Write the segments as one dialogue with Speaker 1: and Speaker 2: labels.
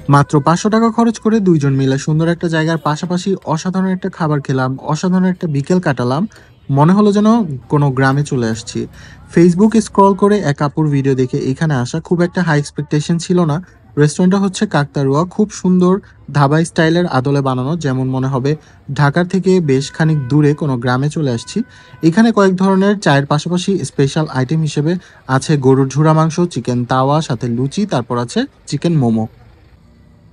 Speaker 1: মাত্র ৫০০ টাকা খরচ করে ২ জন মিলে সুন্দর একটা জায়গার পাশাপাশি অসাধারণ একটা খাবার খেলাম, অসাধারণ একটা বিকেল কাটালাম। মনে হলো যেন কোনো গ্রামে চলে আসছি। ফেসবুক স্ক্রল করে এক আপুর ভিডিও দেখে এখানে আসা, খুব একটা হাই এক্সপেকটেশন ছিল না। রেস্টুরেন্টটা হচ্ছে কাকতাড়ুয়া, খুব সুন্দর ধাবাই স্টাইলের আদলে বানানো, যেমন মনে হবে ঢাকার থেকে বেশ খানিক দূরে কোনো গ্রামে চলে আসছি। এখানে কয়েক ধরনের চায়ের পাশাপাশি স্পেশাল আইটেম হিসেবে আছে গরুর ঝুরা মাংস, চিকেন তাওয়া, সাথে লুচি, তারপর আছে চিকেন মোমো।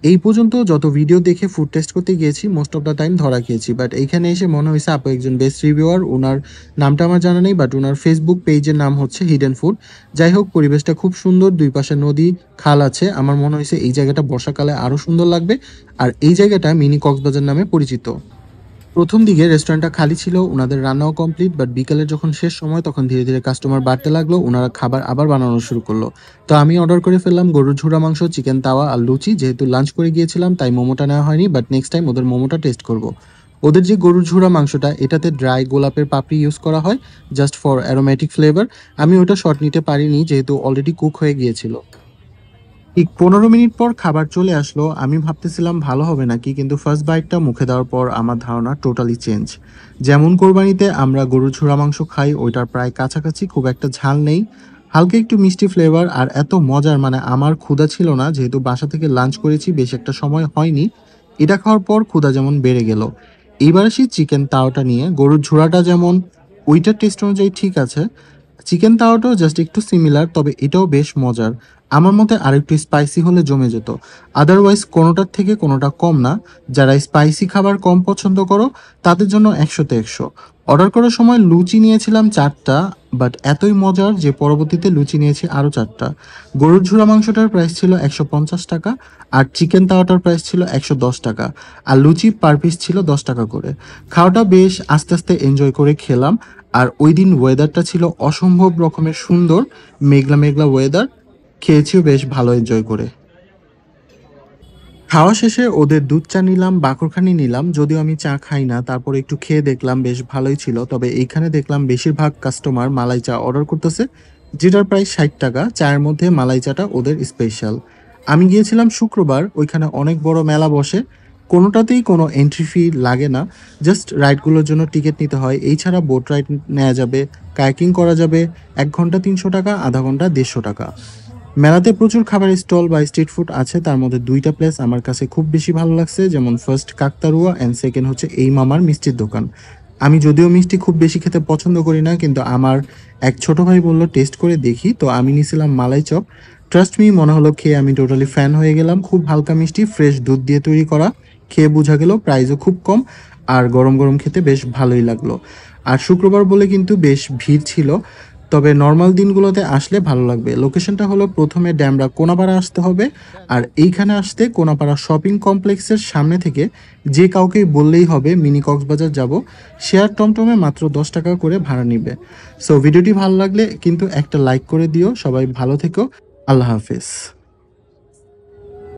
Speaker 1: এই পর্যন্ত যত ভিডিও দেখে ফুড টেস্ট করতে গিয়েছি মোস্ট অফ দ্য টাইম ধরা খেয়েছি, বাট এইখানে এসে মনে হয়েছে আপু একজন বেস্ট রিভিউয়ার। ওনার নামটা আমার জানা নেই, বাট ওনার ফেসবুক পেজের নাম হচ্ছে হিডেন ফুড। যাই হোক, পরিবেশটা খুব সুন্দর, দুই পাশে নদী, খাল আছে। আমার মনে হয়েছে এই জায়গাটা বর্ষাকালে আরও সুন্দর লাগবে। আর এই জায়গাটা মিনি কক্সবাজার নামে পরিচিত। প্রথম দিকে রেস্টুরেন্টটা খালি ছিল, ওনাদের রান্নাও কমপ্লিট, বাট বিকালের যখন শেষ সময় তখন ধীরে ধীরে কাস্টমার বাড়তে লাগলো, ওনারা খাবার আবার বানানো শুরু করলো। তো আমি অর্ডার করে ফেললাম গরুর ঝুরা মাংস, চিকেন তাওয়া আর লুচি। যেহেতু লাঞ্চ করে গিয়েছিলাম তাই মোমোটা নেওয়া হয়নি, বাট নেক্সট টাইম ওদের মোমোটা টেস্ট করব। ওদের যে গরুর ঝুরা মাংসটা, এটাতে ড্রাই গোলাপের পাপড়ি ইউজ করা হয় জাস্ট ফর অ্যারোমেটিক ফ্লেভার। আমি ওটা শর্ট নিতে পারিনি যেহেতু অলরেডি কুক হয়ে গিয়েছিল। ঠিক ১৫ মিনিট পর খাবার চলে আসলো। আমি ভাবতেছিলাম ভালো হবে নাকি, কিন্তু ফার্স্ট বাইটটা মুখে দেওয়ার পর আমার ধারণা টোটালি চেঞ্জ। যেমন কোরবানিতে আমরা গরুর ঝুরা মাংস খাই, ওইটার প্রায় কাছাকাছি, খুব একটা ঝাল নেই, হালকা একটু মিষ্টি ফ্লেভার, আর এত মজার, মানে আমার ক্ষুধা ছিল না, যেহেতু বাসা থেকে লাঞ্চ করেছি, বেশ একটা সময় হয়নি। এটা খাওয়ার পর ক্ষুধা যেমন বেড়ে গেল। এইবার আসি চিকেন তাওয়াটা নিয়ে। গরুর ঝোড়াটা যেমন ওইটার টেস্ট অনুযায়ী ঠিক আছে, চিকেন তাওয়াটাও জাস্ট একটু সিমিলার, তবে এটাও বেশ মজার। আমার মতে আরেকটু স্পাইসি হলে জমে যেত। আদারওয়াইজ কোনোটার থেকে কোনোটা কম না। যারা স্পাইসি খাবার কম পছন্দ করো তাদের জন্য ১০০তে ১০০। অর্ডার করার সময় লুচি নিয়েছিলাম ৪টা, বাট এতই মজার যে পরবর্তীতে লুচি নিয়েছি আরও ৪টা। গরুর ঝুরা মাংসটার প্রাইস ছিল ১৫০ টাকা, আর চিকেন তাওয়াটার প্রাইস ছিল ১১০ টাকা, আর লুচি পার পিস ছিল ১০ টাকা করে। খাওয়াটা বেশ আস্তে আস্তে এনজয় করে খেলাম। আর ওই দিন ওয়েদারটা ছিল অসম্ভব রকমের সুন্দর, মেঘলা মেঘলা ওয়েদার। খেয়েছিও বেশ ভালো এনজয় করে। খাওয়া শেষে ওদের দুধ চা নিলাম, বাকরখানি নিলাম, যদিও আমি চা খাই না, তারপর একটু খেয়ে দেখলাম বেশ ভালোই ছিল। তবে এইখানে দেখলাম বেশিরভাগ কাস্টমার মালাই চা অর্ডার করতেছে, যেটার প্রাইস ৬০ টাকা। চায়ের মধ্যে মালাই চাটা ওদের স্পেশাল। আমি গিয়েছিলাম শুক্রবার, ওইখানে অনেক বড় মেলা বসে। কোনোটাতেই কোনো এন্ট্রি ফি লাগে না, জাস্ট রাইডগুলোর জন্য টিকিট নিতে হয়। এই ছাড়া বোট রাইড নেওয়া যাবে, কায়াকিং করা যাবে। ১ ঘন্টা ৩০০ টাকা, আধা ঘন্টা ১৫০ টাকা। মেলাতে প্রচুর খাবারের স্টল বা স্ট্রিট ফুড আছে, তার মধ্যে দুইটা প্লেস আমার কাছে খুব বেশি ভালো লাগছে, যেমন ফার্স্ট কাকতাড়ুয়া অ্যান্ড সেকেন্ড হচ্ছে এই মামার মিষ্টির দোকান। আমি যদিও মিষ্টি খুব বেশি খেতে পছন্দ করি না, কিন্তু আমার এক ছোট ভাই বললো টেস্ট করে দেখি, তো আমি নিয়েছিলাম মালাই চপ। ট্রাস্ট মি, মনে হলো খেয়ে আমি টোটালি ফ্যান হয়ে গেলাম। খুব হালকা মিষ্টি, ফ্রেশ দুধ দিয়ে তৈরি করা, খেয়ে বোঝা গেল প্রাইসও খুব কম, আর গরম গরম খেতে বেশ ভালোই লাগলো। আর শুক্রবার বলে কিন্তু বেশ ভিড় ছিল, তবে নর্মাল দিনগুলোতে আসলে ভালো লাগবে। লোকেশনটা হলো প্রথমে ড্যামরা কোনাপাড়া আসতে হবে, আর এইখানে আসতে কোনাপাড়া শপিং কমপ্লেক্সের সামনে থেকে যে কাউকেই বললেই হবে মিনি কক্সবাজার যাব। শেয়ার টমটমে মাত্র ১০ টাকা করে ভাড়া নিবে। সো ভিডিওটি ভালো লাগলে কিন্তু একটা লাইক করে দিও। সবাই ভালো থেকো। আল্লাহ হাফেজ।